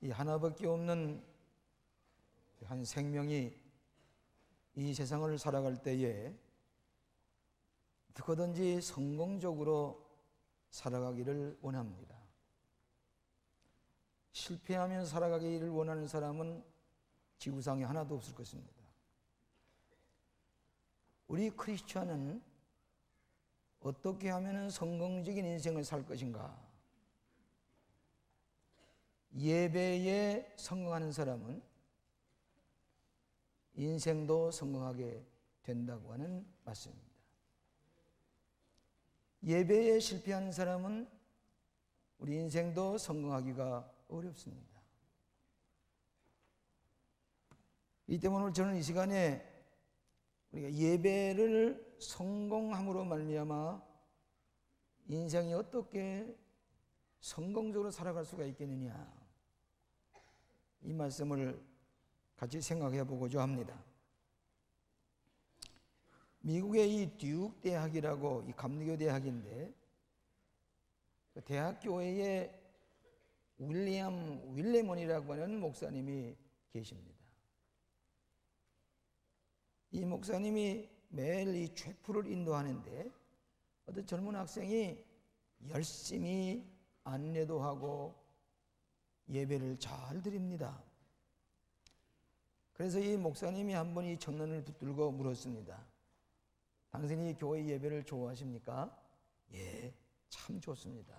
이 하나밖에 없는 한 생명이 이 세상을 살아갈 때에 어떻게든지 성공적으로 살아가기를 원합니다. 실패하면서 살아가기를 원하는 사람은 지구상에 하나도 없을 것입니다. 우리 크리스천은 어떻게 하면 성공적인 인생을 살 것인가? 예배에 성공하는 사람은 인생도 성공하게 된다고 하는 말씀입니다. 예배에 실패하는 사람은 우리 인생도 성공하기가 어렵습니다. 이 때문에 오늘 저는 이 시간에 우리가 예배를 성공함으로 말미암아 인생이 어떻게 성공적으로 살아갈 수가 있겠느냐, 이 말씀을 같이 생각해 보고자 합니다. 미국의 이 듀크 대학이라고, 이 감리교 대학인데, 그 대학 교회에 윌리엄 윌레몬이라고 하는 목사님이 계십니다. 이 목사님이 매일 이 죄풀을 인도하는데 어떤 젊은 학생이 열심히 안내도 하고 예배를 잘 드립니다. 그래서 이 목사님이 한번 이 청년을 붙들고 물었습니다. 당신이 교회 예배를 좋아하십니까? 예, 참 좋습니다.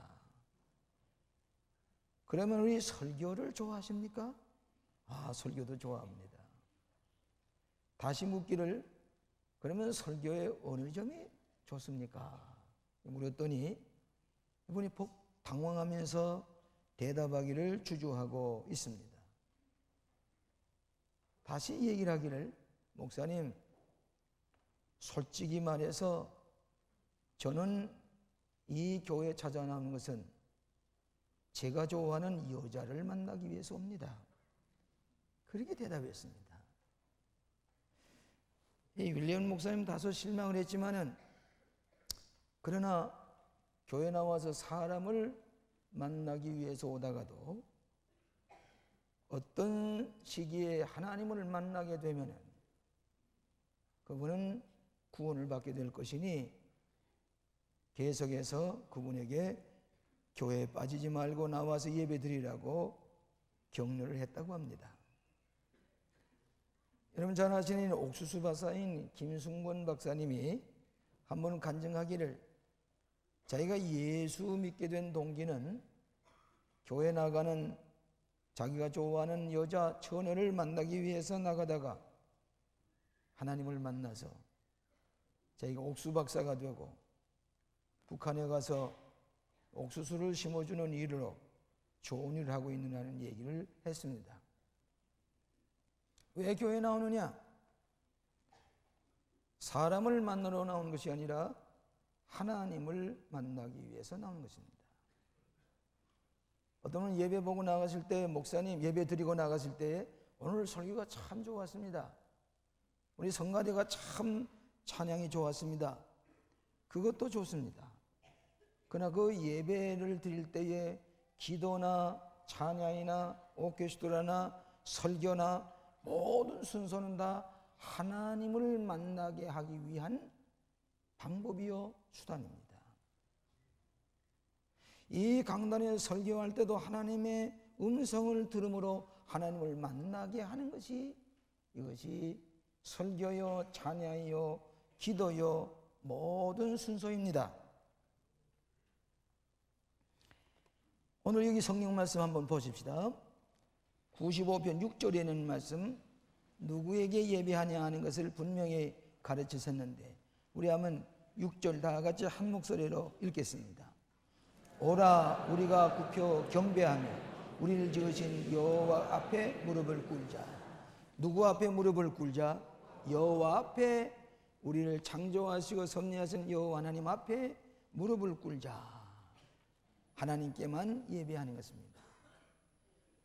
그러면 우리 설교를 좋아하십니까? 아, 설교도 좋아합니다. 다시 묻기를, 그러면 설교의 어느 점이 좋습니까? 물었더니 이분이 당황하면서 대답하기를 주저하고 있습니다. 다시 얘기를 하기를, 목사님, 솔직히 말해서 저는 이 교회에 찾아나오는 것은 제가 좋아하는 여자를 만나기 위해서 옵니다. 그렇게 대답했습니다. 이 윌리엄 목사님 다소 실망을 했지만은, 그러나 교회 나와서 사람을 만나기 위해서 오다가도 어떤 시기에 하나님을 만나게 되면은 그분은 구원을 받게 될 것이니 계속해서 그분에게 교회에 빠지지 말고 나와서 예배 드리라고 격려를 했다고 합니다. 여러분 잘 아시는 옥수수 박사인 김승권 박사님이 한번 간증하기를, 자기가 예수 믿게 된 동기는 교회 나가는 자기가 좋아하는 여자 처녀를 만나기 위해서 나가다가 하나님을 만나서 자기가 옥수수 박사가 되고 북한에 가서 옥수수를 심어주는 일으로 좋은 일을 하고 있느냐는 얘기를 했습니다. 왜 교회에 나오느냐? 사람을 만나러 나온 것이 아니라 하나님을 만나기 위해서 나온 것입니다. 어떤 분은 예배 보고 나갔을 때, 목사님 예배 드리고 나갔을 때 오늘 설교가 참 좋았습니다. 우리 성가대가 참 찬양이 좋았습니다. 그것도 좋습니다. 그러나 그 예배를 드릴 때에 기도나 찬양이나 오케스트라나 설교나 모든 순서는 다 하나님을 만나게 하기 위한 방법이요 수단입니다. 이 강단에 설교할 때도 하나님의 음성을 들음으로 하나님을 만나게 하는 것이, 이것이 설교요 찬양이요 기도요 모든 순서입니다. 오늘 여기 성경 말씀 한번 보십시다. 95편 6절에 있는 말씀, 누구에게 예배하냐 하는 것을 분명히 가르치셨는데, 우리 한번 6절 다 같이 한 목소리로 읽겠습니다. 오라 우리가 굽혀 경배하며 우리를 지으신 여호와 앞에 무릎을 꿇자. 누구 앞에 무릎을 꿇자? 여호와 앞에, 우리를 창조하시고 섭리하신 여호와 하나님 앞에 무릎을 꿇자. 하나님께만 예배하는 것입니다.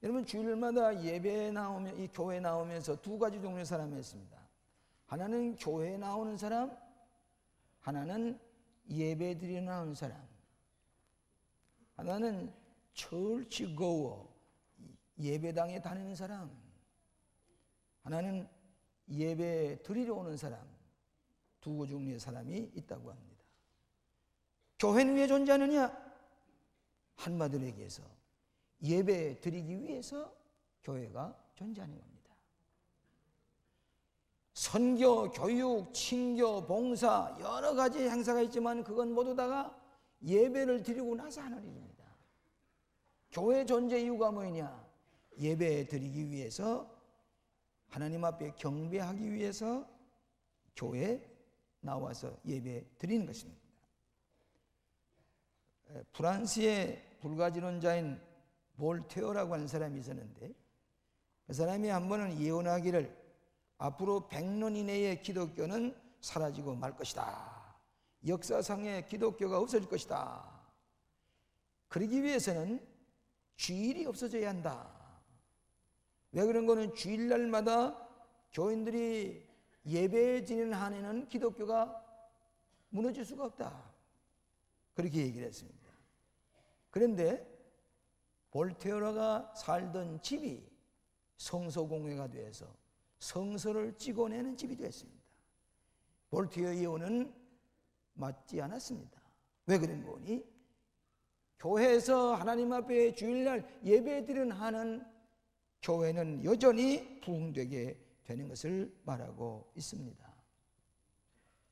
여러분 주일마다 예배에 나오면, 이 교회에 나오면서 두 가지 종류의 사람이 있습니다. 하나는 교회에 나오는 사람, 하나는 예배 드리러 나오는 사람. 하나는 church goer, 예배당에 다니는 사람, 하나는 예배 드리러 오는 사람, 두 종류의 사람이 있다고 합니다. 교회는 왜 존재하느냐? 한마디로 얘기해서 예배 드리기 위해서 교회가 존재하는 겁니다. 선교, 교육, 친교, 봉사 여러 가지 행사가 있지만 그건 모두 다가 예배를 드리고 나서 하는 일입니다. 교회 존재 이유가 뭐냐? 예배 드리기 위해서, 하나님 앞에 경배하기 위해서 교회에 나와서 예배 드리는 것입니다. 프랑스의 불가지론자인 볼테어라고 하는 사람이 있었는데, 그 사람이 한 번은 예언하기를 앞으로 100년 이내에 기독교는 사라지고 말 것이다. 역사상에 기독교가 없어질 것이다. 그러기 위해서는 주일이 없어져야 한다. 왜 그런 거는 주일날마다 교인들이 예배 드리는 한에는 기독교가 무너질 수가 없다. 그렇게 얘기를 했습니다. 그런데 볼테어가 살던 집이 성서공회가 되어서 성서를 찍어내는 집이 되었습니다. 볼테어 예언은 맞지 않았습니다. 왜 그런 거니? 교회에서 하나님 앞에 주일날 예배드리는 한은 교회는 여전히 부흥되게 되는 것을 말하고 있습니다.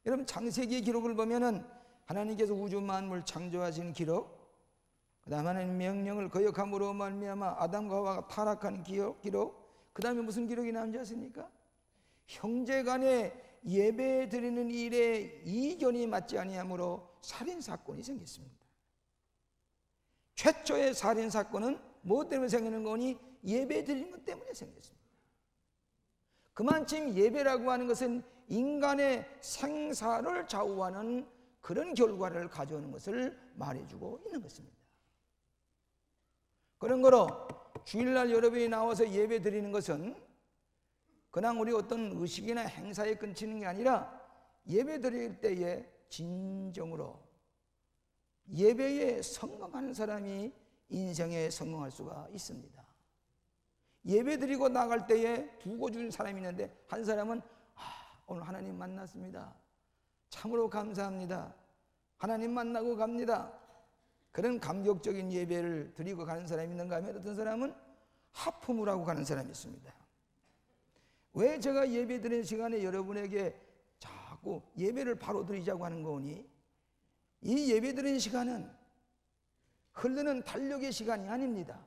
여러분, 창세기 기록을 보면은 하나님께서 우주 만물 창조하신 기록, 그 다음에 하나님 명령을 거역함으로 말미암아 아담과 하와가 타락한 기록, 그 다음에 무슨 기록이 나온지 아십니까? 형제간에 예배 드리는 일에 이견이 맞지 아니하므로 살인사건이 생겼습니다. 최초의 살인사건은 무엇 때문에 생기는 거니? 예배 드리는 것 때문에 생겼습니다. 그만큼 예배라고 하는 것은 인간의 생사를 좌우하는 그런 결과를 가져오는 것을 말해주고 있는 것입니다. 그런 거로 주일날 여러분이 나와서 예배 드리는 것은 그냥 우리 어떤 의식이나 행사에 끊치는 게 아니라 예배 드릴 때에 진정으로 예배에 성공하는 사람이 인생에 성공할 수가 있습니다. 예배 드리고 나갈 때에 두고 준 사람이 있는데, 한 사람은 오늘 하나님 만났습니다. 참으로 감사합니다. 하나님 만나고 갑니다. 그런 감격적인 예배를 드리고 가는 사람이 있는가 하면, 어떤 사람은 하품을 하고 가는 사람이 있습니다. 왜 제가 예배 드리는 시간에 여러분에게 자꾸 예배를 바로 드리자고 하는 거니? 이 예배 드리는 시간은 흐르는 달력의 시간이 아닙니다.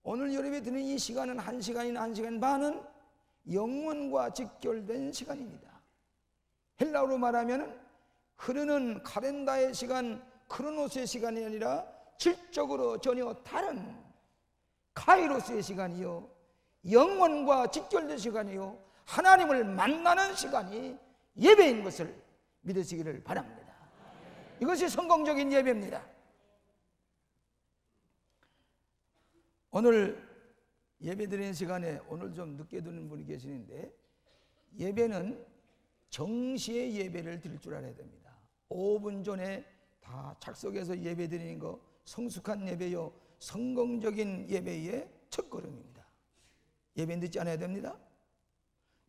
오늘 예배 드리는 이 시간은 1시간이나 1시간 반은 영원과 직결된 시간입니다. 헬라어로 말하면 흐르는 카렌다의 시간, 크로노스의 시간이 아니라 질적으로 전혀 다른 카이로스의 시간이요, 영원과 직결된 시간이요, 하나님을 만나는 시간이 예배인 것을 믿으시기를 바랍니다. 이것이 성공적인 예배입니다. 오늘 예배 드리는 시간에 오늘 좀 늦게 드는 분이 계시는데, 예배는 정시에 예배를 드릴 줄 알아야 됩니다. 5분 전에 다 착석해서 예배 드리는 거 성숙한 예배요, 성공적인 예배의 첫걸음입니다. 예배 늦지 않아야 됩니다.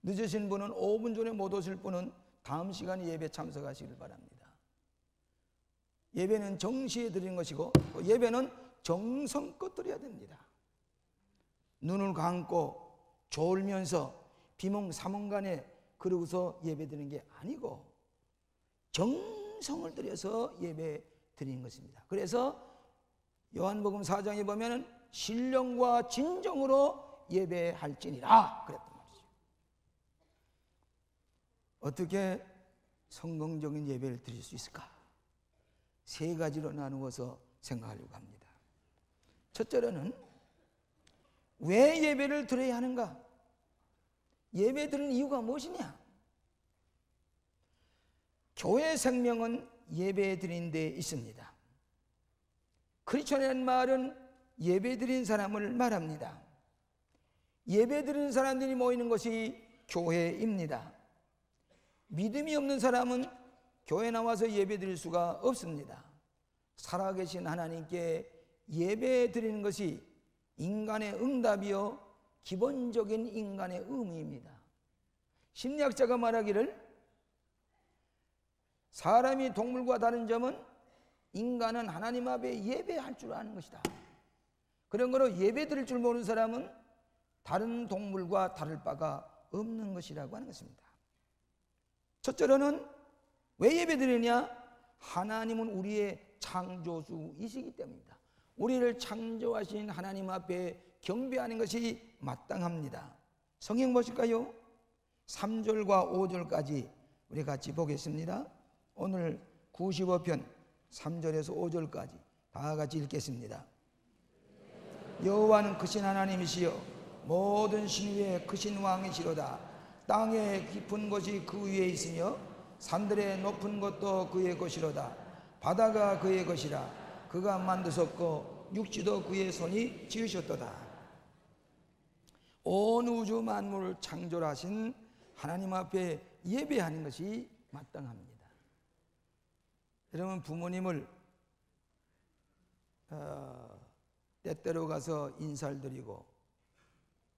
늦으신 분은 5분 전에 못 오실 분은 다음 시간에 예배 참석하시길 바랍니다. 예배는 정시에 드리는 것이고, 예배는 정성껏 드려야 됩니다. 눈을 감고 졸면서 비몽사몽간에 그러고서 예배 드리는 게 아니고 정성을 들여서 예배 드리는 것입니다. 그래서 요한복음 4장에 보면은 신령과 진정으로 예배할지니라 그랬단 말이죠. 어떻게 성공적인 예배를 드릴 수 있을까? 3가지로 나누어서 생각하려고 합니다. 첫째로는 왜 예배를 드려야 하는가? 예배 드리는 이유가 무엇이냐? 교회 생명은 예배 드리는 데 있습니다. 크리스천이라는 말은 예배 드리는 사람을 말합니다. 예배 드리는 사람들이 모이는 것이 교회입니다. 믿음이 없는 사람은 교회 나와서 예배 드릴 수가 없습니다. 살아계신 하나님께 예배 드리는 것이 인간의 응답이요 기본적인 인간의 의무입니다. 심리학자가 말하기를 사람이 동물과 다른 점은 인간은 하나님 앞에 예배할 줄 아는 것이다. 그런 거로 예배 드릴 줄 모르는 사람은 다른 동물과 다를 바가 없는 것이라고 하는 것입니다. 첫째로는 왜 예배 드리냐? 하나님은 우리의 창조주이시기 때문입니다. 우리를 창조하신 하나님 앞에 경배하는 것이 마땅합니다. 성경 보실까요? 3절과 5절까지 우리 같이 보겠습니다. 오늘 95편 3절에서 5절까지 다 같이 읽겠습니다. 여호와는 크신 하나님이시여 모든 신 위에 크신 왕이시로다. 땅의 깊은 곳이 그 위에 있으며 산들의 높은 것도 그의 것이로다. 바다가 그의 것이라. 그가 만드셨고 육지도 그의 손이 지으셨도다. 온 우주 만물을 창조하신 하나님 앞에 예배하는 것이 마땅합니다. 여러분, 부모님을 때때로 가서 인사를 드리고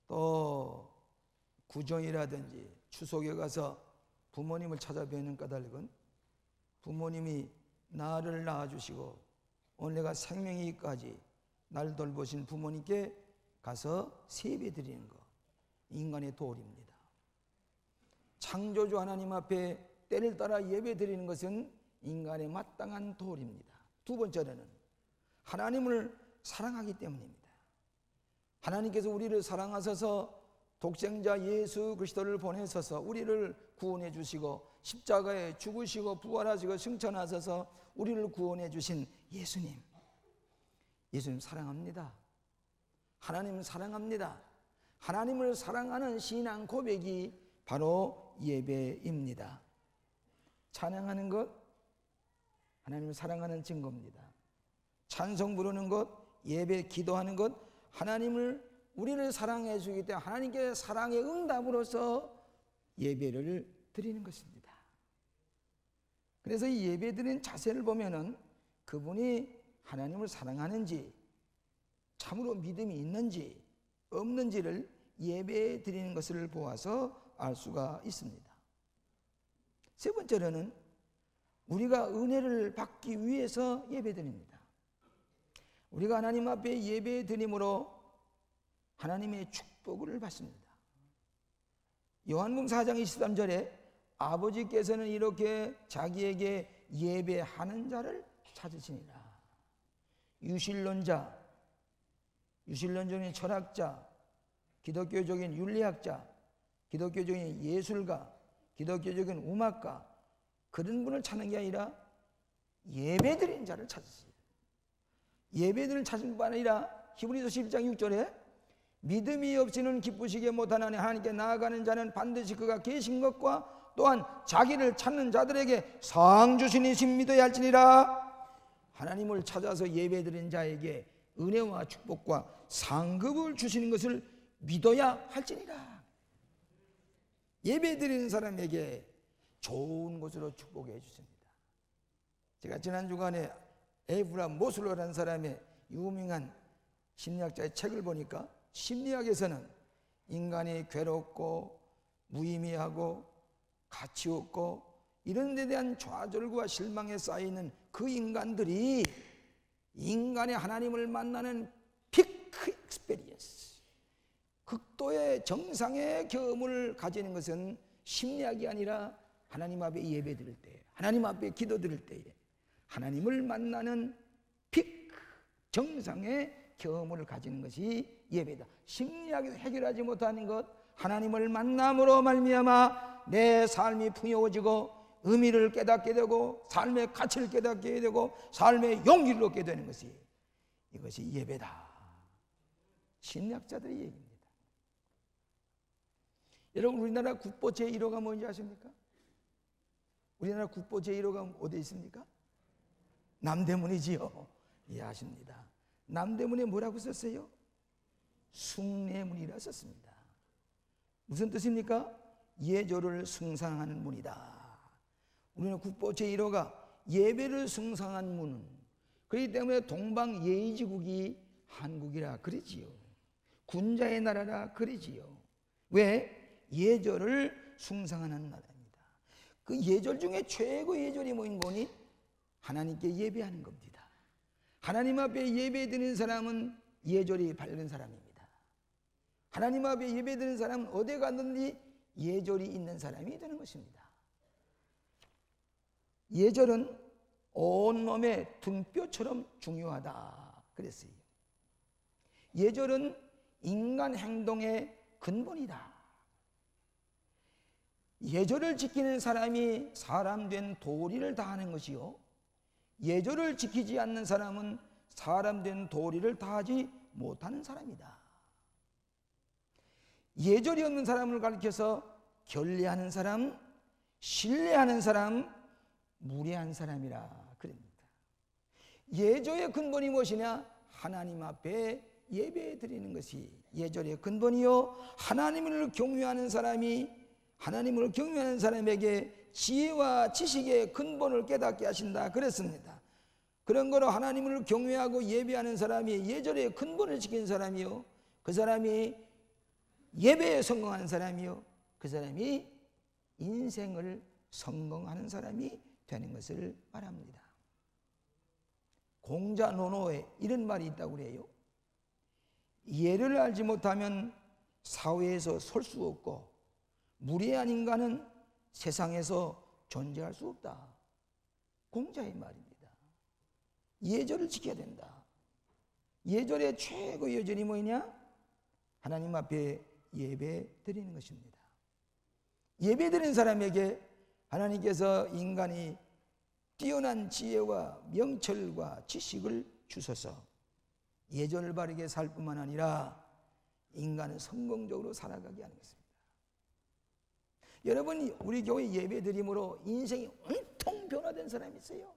또 구정이라든지 추석에 가서 부모님을 찾아뵈는 까닭은 부모님이 나를 낳아주시고 오늘 내가 생명이기까지 날 돌보신 부모님께 가서 세배 드리는 것, 인간의 도리입니다. 창조주 하나님 앞에 때를 따라 예배 드리는 것은 인간의 마땅한 도리입니다. 두 번째로는 하나님을 사랑하기 때문입니다. 하나님께서 우리를 사랑하셔서 독생자 예수 그리스도를 보내셔서 우리를 구원해 주시고 십자가에 죽으시고 부활하시고 승천하셔서 우리를 구원해 주신 예수님 사랑합니다. 하나님을 사랑합니다. 하나님을 사랑하는 신앙 고백이 바로 예배입니다. 찬양하는 것 하나님을 사랑하는 증거입니다. 찬송 부르는 것, 예배 기도하는 것, 하나님을 우리를 사랑해 주기 때문에 하나님께 사랑의 응답으로서 예배를 드리는 것입니다. 그래서 이 예배 드리는 자세를 보면은 그분이 하나님을 사랑하는지 참으로 믿음이 있는지 없는지를 예배 드리는 것을 보아서 알 수가 있습니다. 세 번째로는 우리가 은혜를 받기 위해서 예배 드립니다. 우리가 하나님 앞에 예배 드림으로 하나님의 축복을 받습니다. 요한복음 4장 23절에 아버지께서는 이렇게 자기에게 예배하는 자를 찾으시니라. 유실론적인 철학자, 기독교적인 윤리학자, 기독교적인 예술가, 기독교적인 음악가, 그런 분을 찾는 게 아니라 예배드리는 자를 찾으세요. 예배드리는 찾은 뿐 아니라 히브리서 11장 6절에 믿음이 없이는 기쁘시게 못하나니 하나님께 나아가는 자는 반드시 그가 계신 것과 또한 자기를 찾는 자들에게 상 주시니심 믿어야 할지니라. 하나님을 찾아서 예배드리는 자에게 은혜와 축복과 상급을 주시는 것을 믿어야 할지니라. 예배드리는 사람에게 좋은 것으로 축복해 주십니다. 제가 지난 주간에 에브람 모슬러라는 사람의 유명한 심리학자의 책을 보니까 심리학에서는 인간이 괴롭고 무의미하고 가치 없고 이런 데 대한 좌절과 실망에 쌓이는 그 인간들이 인간의 하나님을 만나는 피크 익스페리언스, 극도의 정상의 경험을 가지는 것은 심리학이 아니라 하나님 앞에 예배 드릴 때, 하나님 앞에 기도 드릴 때에 하나님을 만나는 피크 정상의 경험을 가지는 것이 예배다. 심리학에서 해결하지 못하는 것, 하나님을 만남으로 말미암아 내 삶이 풍요해지고 의미를 깨닫게 되고 삶의 가치를 깨닫게 되고 삶의 용기를 얻게 되는 것이, 이것이 예배다. 심리학자들의 얘기입니다. 여러분, 우리나라 국보 제1호가 뭔지 아십니까? 우리나라 국보 제1호가 어디 있습니까? 남대문이지요. 예, 아십니다. 남대문에 뭐라고 썼어요? 숭례문이라 썼습니다. 무슨 뜻입니까? 예조를 숭상하는 문이다. 우리는 국보 제1호가 예배를 숭상한 문, 그렇기 때문에 동방 예의지국이 한국이라 그러지요. 군자의 나라라 그러지요. 왜? 예절을 숭상하는 나라입니다. 그 예절 중에 최고 예절이 뭐인 거니? 하나님께 예배하는 겁니다. 하나님 앞에 예배드리는 사람은 예절이 바른 사람입니다. 하나님 앞에 예배드리는 사람은 어디 갔든지 예절이 있는 사람이 되는 것입니다. 예절은 온몸의 등뼈처럼 중요하다 그랬어요. 예절은 인간 행동의 근본이다. 예절을 지키는 사람이 사람 된 도리를 다하는 것이요, 예절을 지키지 않는 사람은 사람 된 도리를 다하지 못하는 사람이다. 예절이 없는 사람을 가리켜서 결례하는 사람, 신뢰하는 사람, 무례한 사람이라 그럽니다. 예절의 근본이 무엇이냐? 하나님 앞에 예배 드리는 것이 예절의 근본이요, 하나님을 경외하는 사람에게 지혜와 지식의 근본을 깨닫게 하신다 그랬습니다. 그런 거로 하나님을 경외하고 예배하는 사람이 예절의 근본을 지킨 사람이요, 그 사람이 예배에 성공한 사람이요, 그 사람이 인생을 성공하는 사람이 되는 것을 말합니다. 공자노노에 이런 말이 있다고 그래요. 예를 알지 못하면 사회에서 설 수 없고 무례한 인간은 세상에서 존재할 수 없다. 공자의 말입니다. 예절을 지켜야 된다. 예절의 최고 예절이 뭐냐? 하나님 앞에 예배 드리는 것입니다. 예배 드리는 사람에게 하나님께서 인간이 뛰어난 지혜와 명철과 지식을 주셔서 예절을 바르게 살 뿐만 아니라 인간은 성공적으로 살아가게 하는 것입니다. 여러분, 우리 교회 예배 드림으로 인생이 온통 변화된 사람이 있어요.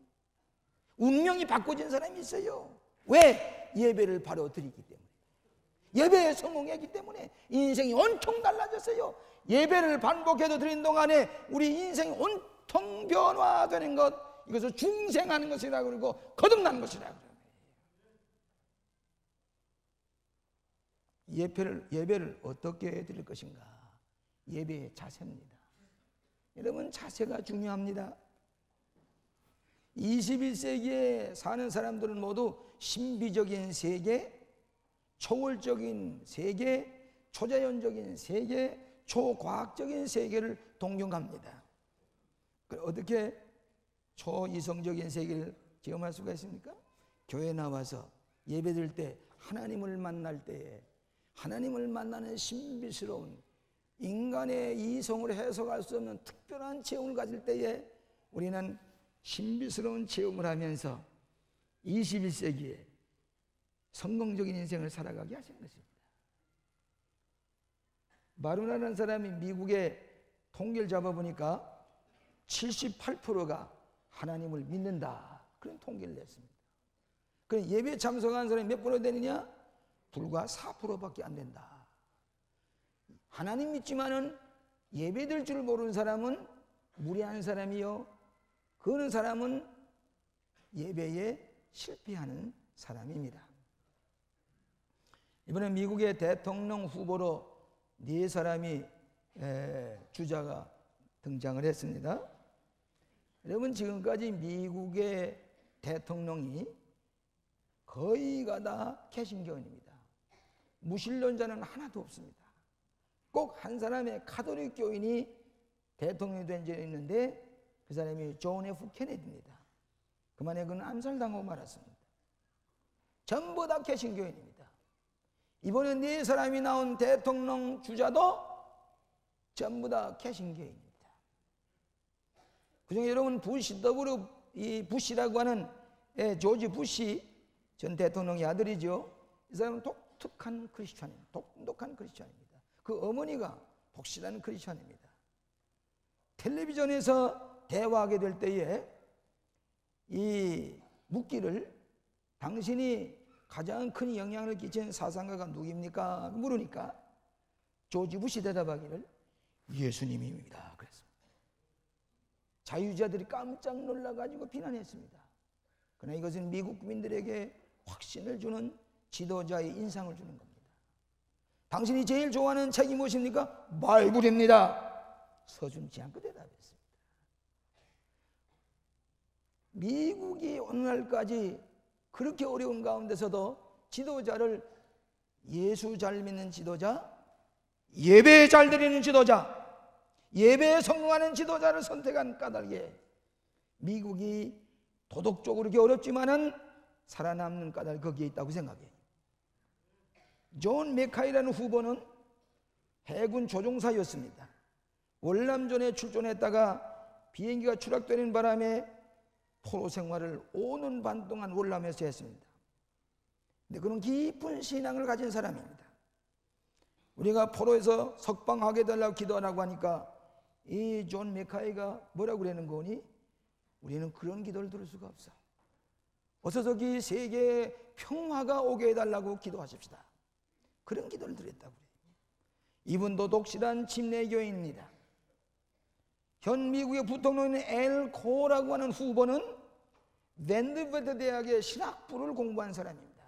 운명이 바꿔진 사람이 있어요. 왜? 예배를 바로 드리기 때문에, 예배에 성공했기 때문에 인생이 온통 달라졌어요. 예배를 반복해서 드린 동안에 우리 인생이 온통 변화되는 것, 이것을 중생하는 것이라고 그러고 거듭나는 것이라고 그래요. 예배를 어떻게 드릴 것인가? 예배의 자세입니다. 여러분, 자세가 중요합니다. 21세기에 사는 사람들은 모두 신비적인 세계, 초월적인 세계, 초자연적인 세계, 초과학적인 세계를 동경합니다. 어떻게 초이성적인 세계를 경험할 수가 있습니까? 교회 나와서 예배드릴 때 하나님을 만날 때에, 하나님을 만나는 신비스러운 인간의 이성을 해석할 수 없는 특별한 체험을 가질 때에 우리는 신비스러운 체험을 하면서 21세기에 성공적인 인생을 살아가게 하시는 것입니다. 마루나라는 사람이 미국의 통계를 잡아보니까 78%가 하나님을 믿는다, 그런 통계를 냈습니다. 그럼 예배에 참석한 사람이 몇 프로 되느냐? 불과 4%밖에 안 된다. 하나님 믿지만은 예배될 줄 모르는 사람은 무례한 사람이요, 그런 사람은 예배에 실패하는 사람입니다. 이번에 미국의 대통령 후보로 4사람이 주자가 등장을 했습니다. 여러분, 지금까지 미국의 대통령이 거의가 다 개신교인입니다. 무신론자는 하나도 없습니다. 꼭 한 사람의 가톨릭 교인이 대통령이 된 적이 있는데 그 사람이 존 F 케네디입니다. 그만에 그는 암살당하고 말았습니다. 전부 다 개신교인입니다. 이번에 4사람이 나온 대통령 주자도 전부 다 개신교인입니다. 그중에 여러분, 부시라고 하는 조지 부시 전 대통령의 아들이죠. 이 사람은 독특한 크리스찬입니다. 똑똑한 크리스찬입니다. 그 어머니가 독실한 크리스찬입니다. 텔레비전에서 대화하게 될 때에 이 묻기를, 당신이 가장 큰 영향을 끼친 사상가가 누구입니까? 물으니까 조지 부시 대답하기를 예수님입니다 그랬습니다. 자유주의자들이 깜짝 놀라가지고 비난했습니다. 그러나 이것은 미국 국민들에게 확신을 주는 지도자의 인상을 주는 겁니다. 당신이 제일 좋아하는 책이 무엇입니까? 바이블입니다. 서슴지 않고 대답했습니다. 미국이 오늘날까지 그렇게 어려운 가운데서도 지도자를 예수 잘 믿는 지도자, 예배 잘 드리는 지도자, 예배에 성공하는 지도자를 선택한 까닭에 미국이 도덕적으로 그렇게 어렵지만은 살아남는 까닭이 거기에 있다고 생각해요. 존 맥카이라는 후보는 해군 조종사였습니다. 월남전에 출전했다가 비행기가 추락되는 바람에 포로 생활을 5년 반 동안 월남에서 했습니다. 근데 그런 깊은 신앙을 가진 사람입니다. 우리가 포로에서 석방하게 달라고 기도하라고 하니까 이 존 맥카이가 뭐라고 그러는 거니? 우리는 그런 기도를 들을 수가 없어. 어서 저기 세계에 평화가 오게 해달라고 기도하십시다. 그런 기도를 드렸다고 그래요. 이분도 독실한 침례교인입니다. 현 미국의 부통령인 엘 코라고 하는 후보는 밴드베드 대학의 신학부를 공부한 사람입니다.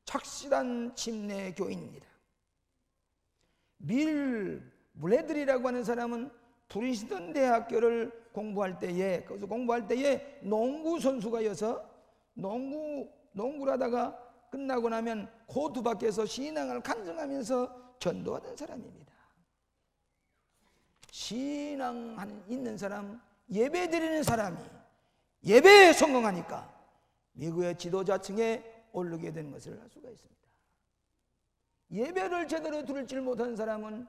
착실한 침례교인입니다. 밀 블래들이라고 하는 사람은 프린스턴 대학교를 공부할 때에, 거기서 공부할 때에 농구 선수가여서 농구를 하다가 끝나고 나면 코트 밖에서 신앙을 간증하면서 전도하던 사람입니다. 신앙 있는 사람, 예배 드리는 사람이 예배에 성공하니까 미국의 지도자층에 오르게 되는 것을 알 수가 있습니다. 예배를 제대로 드릴 못한 사람은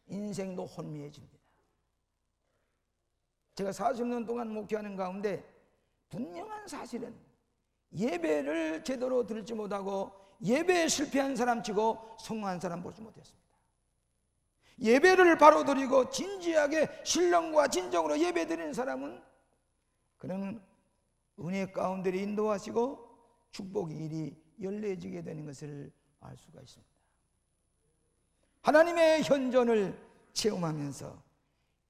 인생도 혼미해집니다. 제가 40년 동안 목회하는 가운데 분명한 사실은 예배를 제대로 드리지 못하고 예배에 실패한 사람 치고 성공한 사람 보지 못했습니다. 예배를 바로 드리고 진지하게 신령과 진정으로 예배 드리는 사람은 그는 은혜 가운데 인도하시고 축복의 길이 열려지게 되는 것을 알 수가 있습니다. 하나님의 현존을 체험하면서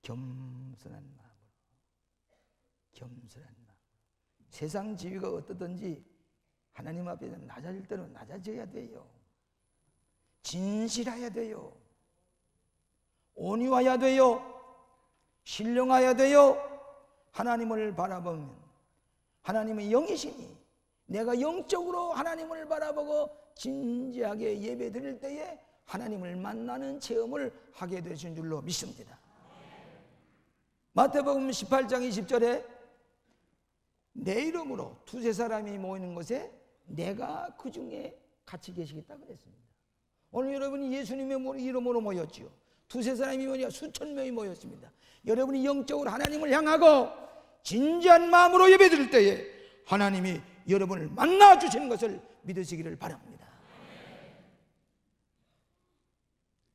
겸손한 마음, 세상 지위가 어떠든지 하나님 앞에서 낮아질 대로 낮아져야 돼요. 진실해야 돼요. 온유해야 돼요. 신령해야 돼요. 하나님을 바라보면 하나님의 영이시니 내가 영적으로 하나님을 바라보고 진지하게 예배 드릴 때에 하나님을 만나는 체험을 하게 되신 줄로 믿습니다. 마태복음 18장 20절에 내 이름으로 두세 사람이 모이는 곳에 내가 그 중에 같이 계시겠다 그랬습니다. 오늘 여러분이 예수님의 이름으로 모였지요. 두세 사람이 모여 수천 명이 모였습니다. 여러분이 영적으로 하나님을 향하고 진지한 마음으로 예배드릴 때에 하나님이 여러분을 만나 주시는 것을 믿으시기를 바랍니다.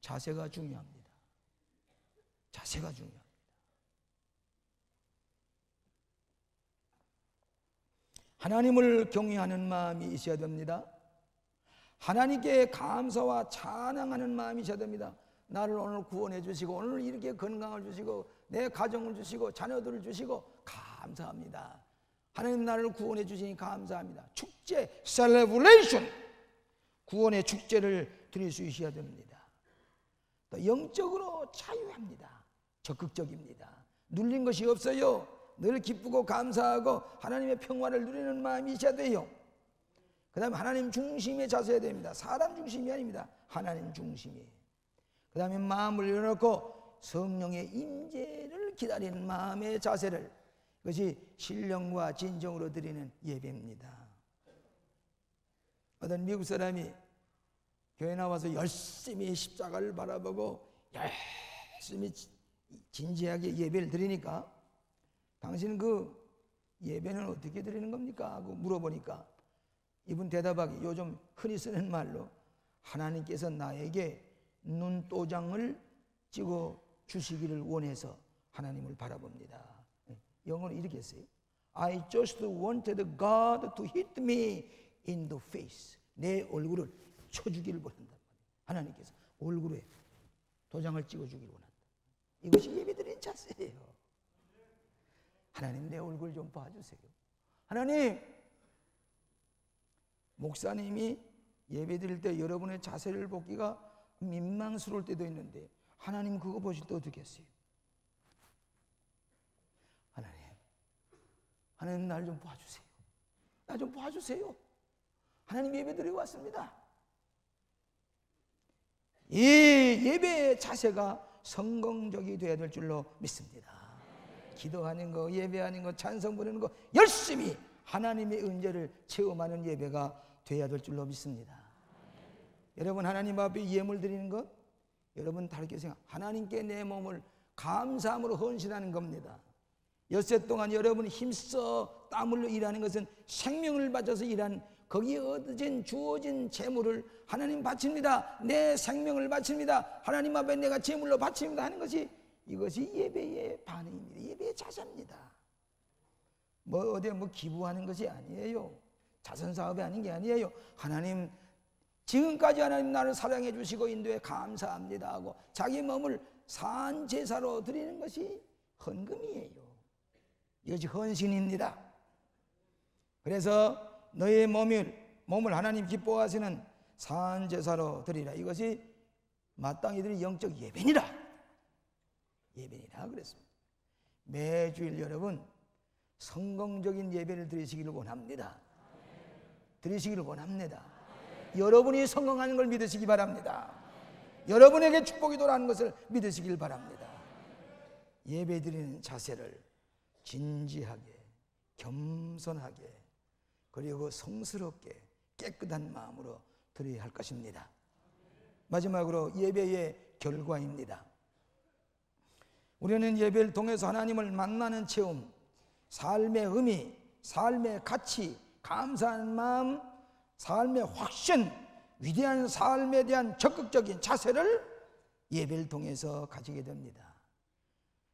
자세가 중요합니다. 자세가 중요합니다. 하나님을 경외하는 마음이 있어야 됩니다. 하나님께 감사와 찬양하는 마음이 있어야 됩니다. 나를 오늘 구원해 주시고 오늘 이렇게 건강을 주시고 내 가정을 주시고 자녀들을 주시고 감사합니다. 하나님 나를 구원해 주시니 감사합니다. 축제, 셀레브레이션, 구원의 축제를 드릴 수 있어야 됩니다. 또 영적으로 자유합니다. 적극적입니다. 눌린 것이 없어요. 늘 기쁘고 감사하고 하나님의 평화를 누리는 마음이 있어야 돼요. 그 다음에 하나님 중심에 자세해야 됩니다. 사람 중심이 아닙니다. 하나님 중심이에요. 그 다음에 마음을 열어놓고 성령의 임재를 기다리는 마음의 자세를, 그것이 신령과 진정으로 드리는 예배입니다. 어떤 미국 사람이 교회 나와서 열심히 십자가를 바라보고 열심히 진지하게 예배를 드리니까 당신 그 예배는 어떻게 드리는 겁니까? 하고 물어보니까 이분 대답하기 요즘 흔히 쓰는 말로 하나님께서 나에게 눈도장을 찍어 주시기를 원해서 하나님을 바라봅니다. 영어는 이렇게 했어요. I just wanted God to hit me in the face. 내 얼굴을 쳐주기를 원한다. 하나님께서 얼굴에 도장을 찍어주기를 원한다. 이것이 예배드리는 자세예요. 하나님 내 얼굴 좀 봐주세요. 하나님, 목사님이 예배 드릴 때 여러분의 자세를 보기가 민망스러울 때도 있는데 하나님 그거 보실 때 어떻겠어요? 하나님 날 좀 봐주세요. 나 좀 봐주세요. 하나님 예배 드리고 왔습니다. 이 예배의 자세가 성공적이 되어야 될 줄로 믿습니다. 기도하는 거, 예배하는 거, 찬송 부르는 거 열심히 하나님의 은혜를 체험하는 예배가 되어야 될 줄로 믿습니다. 여러분 하나님 앞에 예물 드리는 것, 여러분 다르게 생각. 하나님께 내 몸을 감사함으로 헌신하는 겁니다. 엿새 동안 여러분이 힘써 땀 흘려 일하는 것은 생명을 바쳐서 일한 거기에 얻어진 주어진 재물을 하나님 바칩니다. 내 생명을 바칩니다. 하나님 앞에 내가 재물로 바칩니다 하는 이것이 예배의 반응입니다. 예배의 자세입니다. 어디 기부하는 것이 아니에요. 자선 사업이 아닌 게 아니에요. 하나님 지금까지 하나님 나를 사랑해 주시고 인도에 감사합니다 하고 자기 몸을 산 제사로 드리는 것이 헌금이에요. 이것이 헌신입니다. 그래서 너의 몸을 하나님 기뻐하시는 산 제사로 드리라. 이것이 마땅히 드릴 영적 예배니라. 예배니라 그랬습니다. 매주일 여러분 성공적인 예배를 드리시기를 원합니다. 드리시기를 원합니다. 여러분이 성공하는 걸 믿으시기 바랍니다. 여러분에게 축복이 돌아오는 것을 믿으시길 바랍니다. 예배 드리는 자세를 진지하게, 겸손하게, 그리고 성스럽게 깨끗한 마음으로 드려야 할 것입니다. 마지막으로 예배의 결과입니다. 우리는 예배를 통해서 하나님을 만나는 체험, 삶의 의미, 삶의 가치, 감사하는 마음, 삶의 확신, 위대한 삶에 대한 적극적인 자세를 예배를 통해서 가지게 됩니다.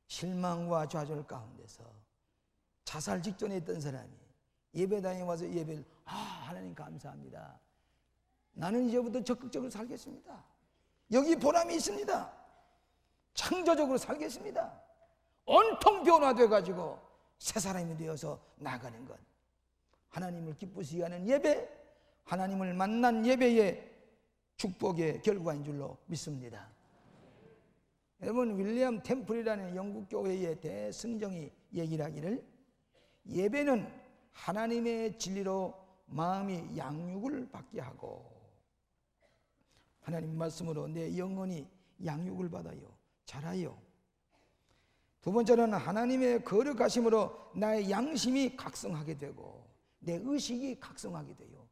실망과 좌절 가운데서 자살 직전에 있던 사람이 예배당에 와서 예배를 하나님 감사합니다. 나는 이제부터 적극적으로 살겠습니다. 여기 보람이 있습니다. 창조적으로 살겠습니다. 온통 변화되어 가지고 새 사람이 되어서 나가는 것, 하나님을 기쁘시게 하는 예배, 하나님을 만난 예배의 축복의 결과인 줄로 믿습니다. 여러분 윌리엄 템플이라는 영국 교회의 대승정이 얘기를 하기를 예배는 하나님의 진리로 마음이 양육을 받게 하고 하나님 말씀으로 내 영혼이 양육을 받아요. 자라요. 두 번째는 하나님의 거룩하심으로 나의 양심이 각성하게 되고 내 의식이 각성하게 돼요.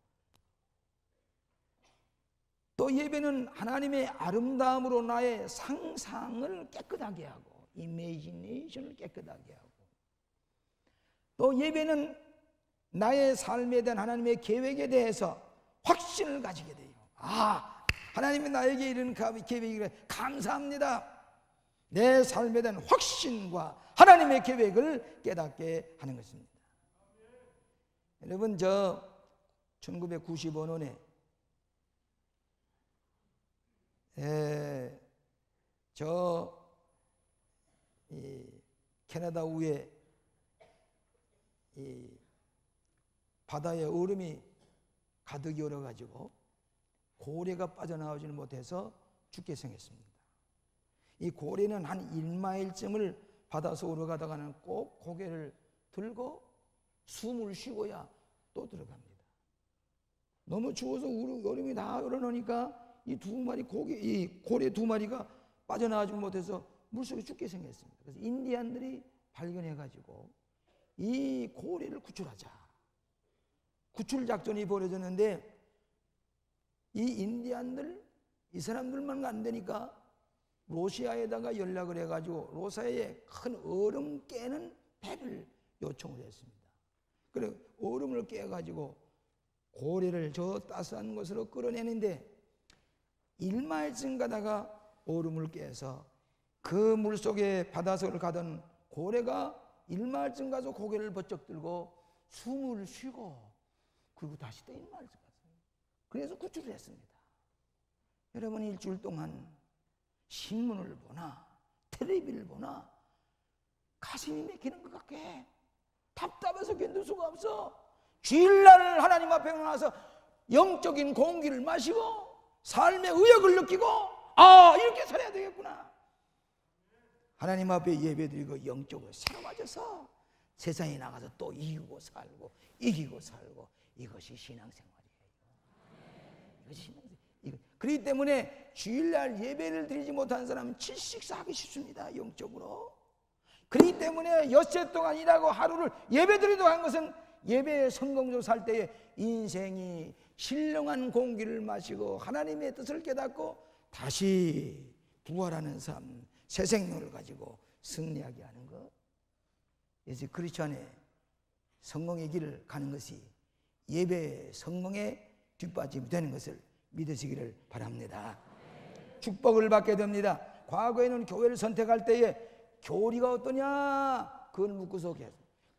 또 예배는 하나님의 아름다움으로 나의 상상을 깨끗하게 하고 이미지네이션을 깨끗하게 하고 또 예배는 나의 삶에 대한 하나님의 계획에 대해서 확신을 가지게 돼요. 하나님이 나에게 이런 계획이 감사합니다. 내 삶에 대한 확신과 하나님의 계획을 깨닫게 하는 것입니다. 여러분 1995년에 캐나다 우에 바다에 얼음이 가득히 얼어가지고 고래가 빠져나오지를 못해서 죽게 생겼습니다. 이 고래는 한 1마일쯤을 바다에서 얼어가다가는 꼭 고개를 들고 숨을 쉬고야 또 들어갑니다. 너무 추워서 얼음이 다 얼어놓으니까 이 고래 두 마리가 빠져나가지 못해서 물속에 죽게 생겼습니다. 그래서 인디안들이 발견해가지고 이 고래를 구출하자. 구출 작전이 벌어졌는데 이 인디안들, 이 사람들만 안 되니까 러시아에다가 연락을 해가지고 러시아에 큰 얼음 깨는 배를 요청을 했습니다. 그래 얼음을 깨가지고 고래를 저 따스한 곳으로 끌어내는데 1마일쯤 가다가 얼음을 깨서 그 물속에 바닷속을 가던 고래가 1마일쯤 가서 고개를 번쩍 들고 숨을 쉬고 그리고 다시 또 1마일쯤 갔어요. 그래서 구출을 했습니다. 여러분 일주일 동안 신문을 보나 텔레비를 보나 가슴이 막히는 것 같게 답답해서 견딜 수가 없어. 주일날 하나님 앞에 나와서 영적인 공기를 마시고 삶의 의욕을 느끼고 아, 이렇게 살아야 되겠구나. 하나님 앞에 예배드리고 영적으로 새로워져서 세상에 나가서 또 이기고 살고 이기고 살고, 이것이 신앙생활이에요. 이것이 신앙생활. 그렇기 때문에 주일날 예배를 드리지 못하는 사람은 질식사하기 쉽습니다, 영적으로. 그렇기 때문에 엿새 동안 일하고 하루를 예배드리도록 한 것은 예배에 성공적으로 살 때에 인생이 신령한 공기를 마시고 하나님의 뜻을 깨닫고 다시 부활하는 삶, 새 생명을 가지고 승리하게 하는 것. 그래서 크리스천의 성공의 길을 가는 것이 예배의 성공의 뒷받침이 되는 것을 믿으시기를 바랍니다. 축복을 받게 됩니다. 과거에는 교회를 선택할 때에 교리가 어떠냐 그걸 묻고서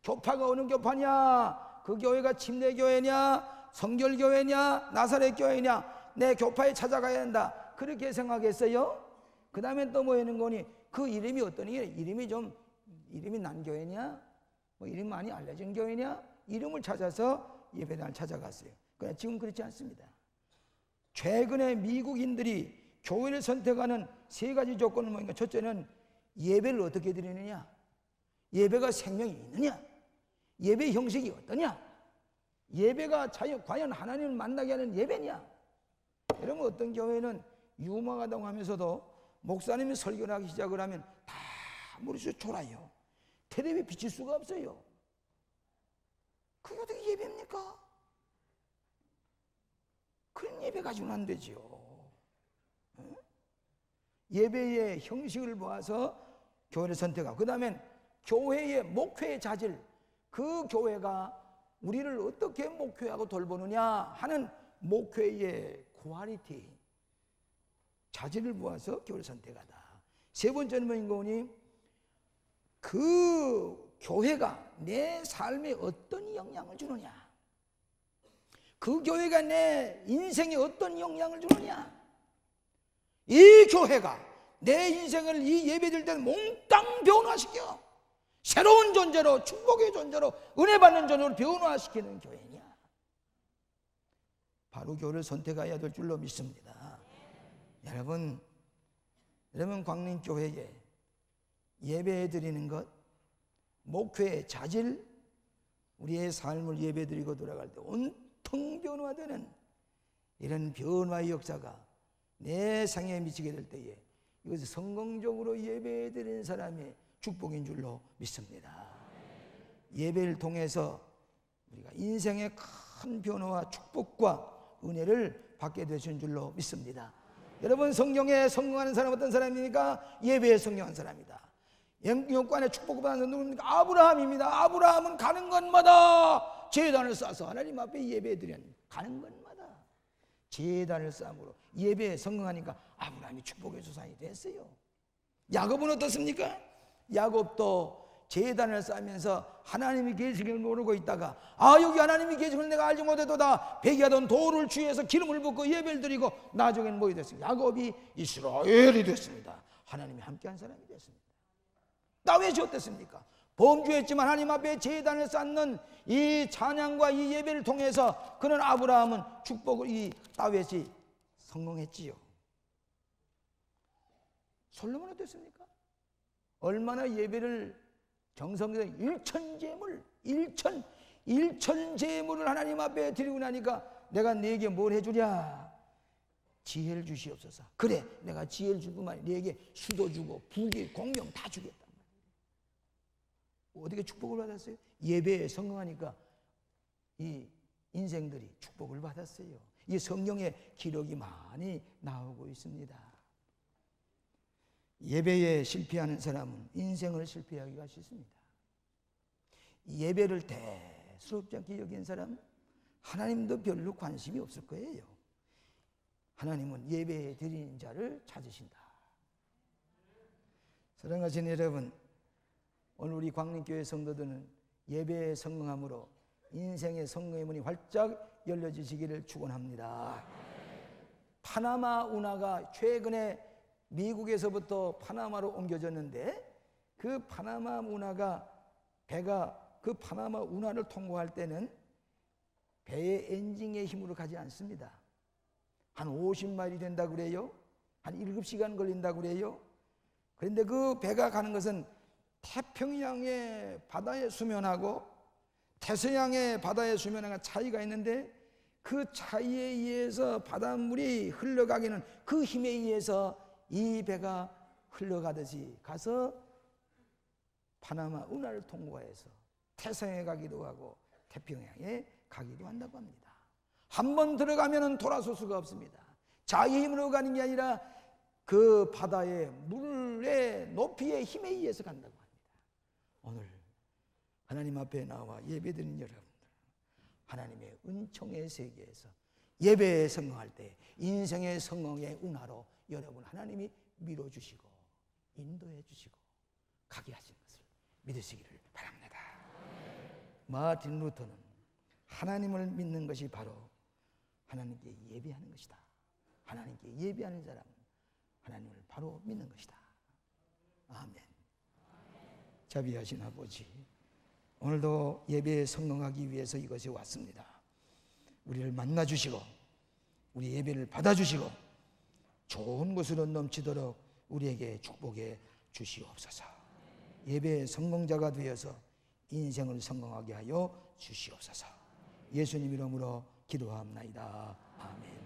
교파가 어느 교파냐, 그 교회가 침례교회냐 성결교회냐 나사렛 교회냐, 내 교파에 찾아가야 한다, 그렇게 생각했어요. 그 다음에 또 뭐 하는 거니, 그 이름이 어떠니, 이름이 난 교회냐, 뭐 이름 많이 알려진 교회냐, 이름을 찾아서 예배당을 찾아갔어요. 그러나 지금 그렇지 않습니다. 최근에 미국인들이 교회를 선택하는 세 가지 조건은 뭐인가? 첫째는 예배를 어떻게 드리느냐, 예배가 생명이 있느냐, 예배 형식이 어떠냐, 예배가 과연 하나님을 만나게 하는 예배냐. 여러분, 어떤 교회는 유머가동 하면서도 목사님이 설교를 하기 시작을 하면 다 머릿속에 졸아요. 텔레비에 비칠 수가 없어요. 그게 어떻게 예배입니까? 그런 예배 가지고는 안 되지요. 예배의 형식을 모아서 교회를 선택하고, 그 다음엔 교회의 목회의 자질, 그 교회가 우리를 어떻게 목회하고 돌보느냐 하는 목회의 퀄리티, 자질을 모아서 교회를 선택하다. 세 번째는 뭐인 거니, 그 교회가 내 삶에 어떤 영향을 주느냐, 그 교회가 내 인생에 어떤 영향을 주느냐, 이 교회가 내 인생을 이 예배 드릴 때는 몽땅 변화시켜 새로운 존재로, 축복의 존재로, 은혜 받는 존재로 변화시키는 교회냐, 바로 교회를 선택해야 될 줄로 믿습니다. 여러분 광림교회에 예배 드리는 것, 목회의 자질, 우리의 삶을 예배 드리고 돌아갈 때 온통 변화되는 이런 변화의 역사가 내 생애에 미치게 될 때에 이것을 성공적으로 예배 드리는 사람의 축복인 줄로 믿습니다. 예배를 통해서 우리가 인생의 큰 변화와 축복과 은혜를 받게 되신 줄로 믿습니다. 여러분, 성경에 성공하는 사람 어떤 사람입니까? 예배에 성공한 사람이다. 영육간에 축복을 받는 사람 누굽니까? 아브라함입니다. 아브라함은 가는 곳마다 제단을 쌓아서 하나님 앞에 예배 드리는, 가는 곳마다 제단을 쌓음으로 예배에 성공하니까 아브라함이 축복의 조상이 됐어요. 야곱은 어떻습니까? 야곱도 제단을 쌓으면서 하나님이 계시길 모르고 있다가, 여기 하나님이 계시길 내가 알지 못해도다, 배기하던 돌을 취해서 기름을 붓고 예배를 드리고 나중에는 뭐가 됐어요? 야곱이 이스라엘이 됐습니다. 하나님이 함께한 사람이 됐습니다. 다윗이 어땠습니까? 범죄했지만 하나님 앞에 제단을 쌓는 이 찬양과 이 예배를 통해서 그는, 아브라함은 축복을, 이 다윗이 성공했지요. 솔로몬은 어땠습니까? 얼마나 예배를 정성스레 일천 제물을 하나님 앞에 드리고 나니까, 내가 네게 뭘 해주랴? 지혜를 주시옵소서. 그래, 내가 지혜를 줄 뿐만 아니라 네게 수도 주고 부귀 공명 다 주겠단 말이에요. 어떻게 축복을 받았어요? 예배에 성공하니까 이 인생들이 축복을 받았어요. 이 성경의 기록이 많이 나오고 있습니다. 예배에 실패하는 사람은 인생을 실패하기가 쉽습니다. 예배를 대수롭지 않게 여긴 사람, 하나님도 별로 관심이 없을 거예요. 하나님은 예배 드리는 자를 찾으신다. 사랑하시는 여러분, 오늘 우리 광림교회 성도들은 예배에 성공함으로 인생의 성공의 문이 활짝 열려지시기를 축원합니다. 파나마 운하가 최근에 미국에서부터 파나마로 옮겨졌는데, 그 파나마 운하가, 배가 그 파나마 운하를 통과할 때는 배의 엔진의 힘으로 가지 않습니다. 한 50마일이 된다 그래요. 한 7시간 걸린다고 그래요. 그런데 그 배가 가는 것은 태평양의 바다의 수면하고 태서양의 바다의 수면하고 차이가 있는데, 그 차이에 의해서 바닷물이 흘러가기는 그 힘에 의해서 이 배가 흘러가듯이 가서 파나마 운하를 통과해서 태서양에 가기도 하고 태평양에 가기도 한다고 합니다. 한번 들어가면 돌아설 수가 없습니다. 자기 힘으로 가는 게 아니라 그 바다의 물의 높이의 힘에 의해서 간다고 합니다. 오늘 하나님 앞에 나와 예배드리는 여러분들, 하나님의 은총의 세계에서 예배에 성공할 때 인생의 성공의 운하로 여러분 하나님이 밀어주시고 인도해 주시고 가게 하신 것을 믿으시기를 바랍니다. 마틴 루터는 하나님을 믿는 것이 바로 하나님께 예배하는 것이다. 하나님께 예배하는 사람은 하나님을 바로 믿는 것이다. 아멘. 자비하신 아버지, 오늘도 예배에 성공하기 위해서 이것에 왔습니다. 우리를 만나주시고 우리 예배를 받아주시고 좋은 것으로 넘치도록 우리에게 축복해 주시옵소서. 예배의 성공자가 되어서 인생을 성공하게 하여 주시옵소서. 예수님 이름으로 기도합나이다. 아멘.